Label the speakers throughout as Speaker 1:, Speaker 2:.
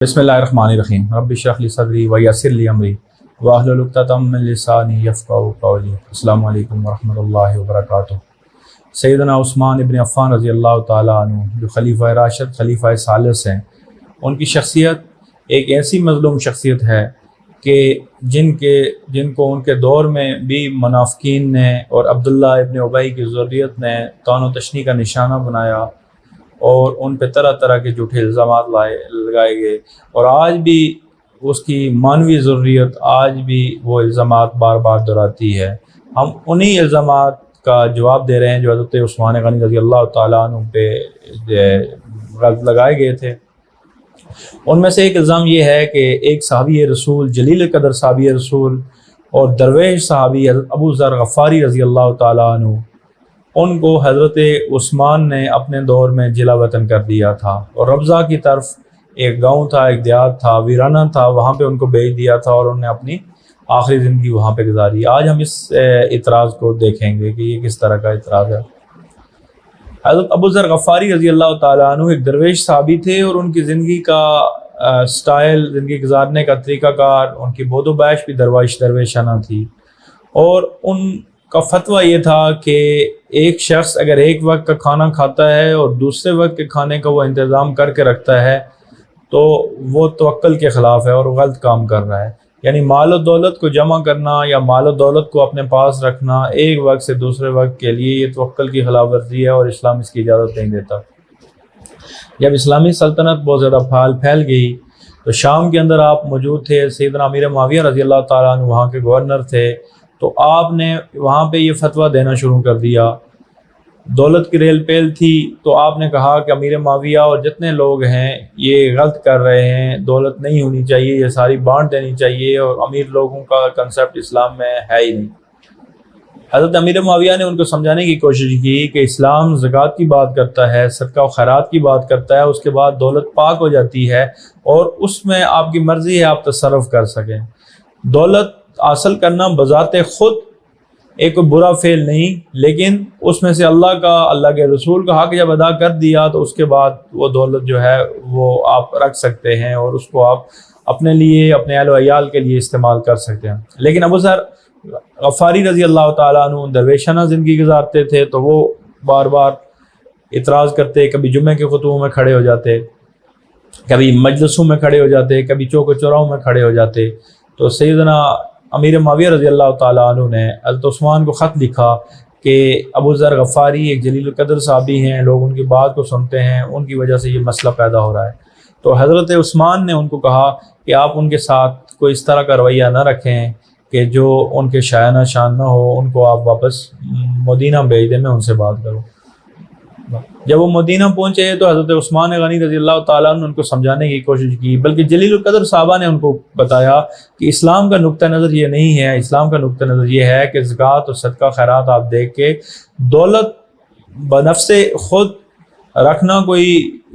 Speaker 1: बिस्मिल्लाहिर्रहमानिर्रहीम रब्बि इश्रह ली सदरी व यस्सिर ली अमरी वाहलुल उक़दतम मिन लिसानी यफ़क़हू क़ौली। अस्सलामु अलैकुम व रहमतुल्लाहि व बरकातुहू। सैयदना उस्मान इब्न अफ़्फ़ान रज़ी अल्लाह ताला अन्हु जो खलीफ़ा राशिद खलीफ़ा सालिस हैं, उनकी शख्सियत एक ऐसी मज़लूम शख्सियत है कि जिनको उनके दौर में भी मुनाफ़िकीन ने और अब्दुल्ला इब्न उबई की ज़ुर्रियत ने तानो तशनी का निशाना बनाया और उन पे तरह तरह के झूठे इल्ज़ामात लगाए गए। और आज भी उसकी मानवी ज़ुर्रियत आज भी वो इल्ज़ामात बार बार दोहराती है। हम उन्हीं इल्ज़ामात का जवाब दे रहे हैं जो हज़रत उस्मान गनी रज़ी अल्लाह ताला अन्हु पे गलत लगाए गए थे। उनमें से एक इल्ज़ाम ये है कि एक सहाबी रसूल जलील क़दर सहाबी रसूल और दरवेश सहाबी हज़रत अबू ज़र गफ़ारी रज़ी अल्लाह ताला अन्हु, उनको हज़रत उस्मान ने अपने दौर में जिला वतन कर दिया था और रब्ज़ा की तरफ एक गांव था, एक देहात था, वीराना था, वहाँ पे उनको भेज दिया था और उन्होंने अपनी आखिरी ज़िंदगी वहाँ पे गुजारी। आज हम इस इतराज़ को देखेंगे कि ये किस तरह का इतराज़ है। हज़रत अबू ज़र गफ़ारी रज़ी अल्लाह ताला अन्हु एक दरवेश साहबी थे और उनकी ज़िंदगी का स्टाइल, ज़िंदगी गुजारने का तरीक़ाकार, उनकी बोदोबैश भी दरवेशाना थी। और उनका फतवा ये था कि एक शख्स अगर एक वक्त का खाना खाता है और दूसरे वक्त के खाने का वो इंतज़ाम करके रखता है तो वो तवक्कुल के ख़िलाफ़ है और गलत काम कर रहा है। यानी माल और दौलत को जमा करना या माल और दौलत को अपने पास रखना एक वक्त से दूसरे वक्त के लिए, ये तवक्कुल की खिलाफ वर्जी है और इस्लाम इसकी इजाज़त नहीं देता। जब इस्लामी सल्तनत बहुत ज़्यादा फैल गई तो शाम के अंदर आप मौजूद थे, सैयदना अमीर मुआविया रज़ी अल्लाह ताला अन्हु वहाँ के गवर्नर थे, तो आपने वहाँ पे ये फतवा देना शुरू कर दिया। दौलत की रेल पेल थी तो आपने कहा कि अमीर मुआविया और जितने लोग हैं ये गलत कर रहे हैं, दौलत नहीं होनी चाहिए, ये सारी बांट देनी चाहिए और अमीर लोगों का कंसेप्ट इस्लाम में है ही नहीं। हज़रत अमीर मुआविया ने उनको समझाने की कोशिश की कि इस्लाम ज़कात की बात करता है, सदका और खैरात की बात करता है, उसके बाद दौलत पाक हो जाती है और उसमें आपकी मर्ज़ी है आप तसर्रुफ़ कर सकें। दौलत हासिल करना बज़ाते ख़ुद एक कोई बुरा फ़ेल नहीं, लेकिन उसमें से अल्लाह का, अल्लाह के रसूल का हक़ जब अदा कर दिया तो उसके बाद वो दौलत जो है वो आप रख सकते हैं और उसको आप अपने लिए, अपने अहल व अयाल के लिए इस्तेमाल कर सकते हैं। लेकिन अबू ज़र गफ़ारी रज़ी अल्लाह ताला अन्हु दरवेशाना ज़िंदगी गुजारते थे तो वो बार बार इतराज़ करते, कभी जुम्मे के खुतबों में खड़े हो जाते, कभी मजलिसों में खड़े हो जाते, कभी चौक चौराहों में खड़े हो जाते। तो सैयदना अमीर मुआविया रज़ी अल्लाह ताला अन्हु ने हज़रत उस्मान को ख़त लिखा कि अबू ज़र गफ़ारी एक जलील क़द्र सहाबी हैं, लोग उनकी बात को सुनते हैं, उनकी वजह से ये मसला पैदा हो रहा है। तो हज़रत उस्मान ने उनको कहा कि आप उनके साथ कोई इस तरह का रवैया न रखें कि जो उनके शायाना शान न हो, उनको आप वापस मदीना भेज दें, मैं उनसे बात करूँ। जब वो मदीना पहुँचे तो हज़रत उस्मान गनी रज़ी अल्लाह ताला ने उनको समझाने की कोशिश की, बल्कि जलील क़द्र साहबा ने उनको बताया कि इस्लाम का नुक्ता नज़र ये नहीं है, इस्लाम का नुक्ता नज़र ये है कि ज़कात और सदका खैरात आप देख के दौलत बनफ़्से ख़ुद रखना कोई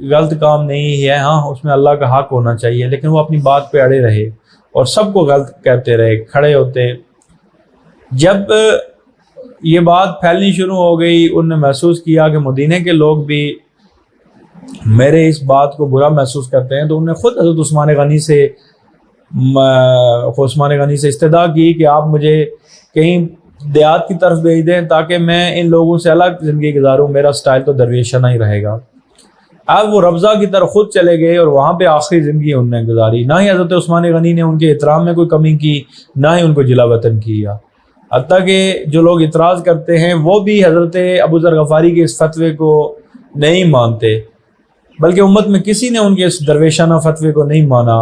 Speaker 1: गलत काम नहीं है। हाँ, उसमें अल्लाह का हक़ होना चाहिए, लेकिन वो अपनी बात पे अड़े रहे और सबको गलत कहते रहे, खड़े होते। जब ये बात फैलनी शुरू हो गई, उन्होंने महसूस किया कि मदीने के लोग भी मेरे इस बात को बुरा महसूस करते हैं, तो उन्होंने ख़ुद हज़रत उस्मान गनी से इस्तदा की कि आप मुझे कहीं देहात की तरफ भेज दें ताकि मैं इन लोगों से अलग ज़िंदगी गुजारूँ, मेरा स्टाइल तो दरवेशाना ही रहेगा। अब वो रब्ज़ा की तरफ ख़ुद चले गए और वहाँ पे आखिरी ज़िंदगी उन्होंने गुजारी। ना ही हज़रत उस्मान गनी ने उनके एहतराम में कोई कमी की, ना ही उनको जिला वतन किया। हत्ता कि जो लोग इतराज़ करते हैं वो भी हज़रत अबू ज़र गफ़ारी के इस फतवे को नहीं मानते, बल्कि उम्मत में किसी ने उनके इस दरवेशाना फतवे को नहीं माना।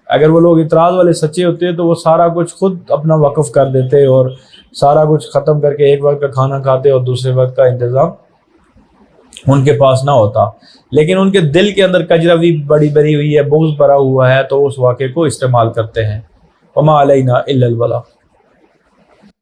Speaker 1: अगर वो लोग इतराज़ वाले सच्चे होते तो वो सारा कुछ खुद अपना वक़्फ़ कर देते और सारा कुछ ख़त्म करके एक वक्त का खाना खाते और दूसरे वक्त का इंतज़ाम उनके पास ना होता। लेकिन उनके दिल के अंदर कजरवी बड़ी भरी हुई है, बुग़्ज़ भरा हुआ है, तो उस वाक़े को इस्तेमाल करते हैं। वमा अलैना इल्लल बलाग।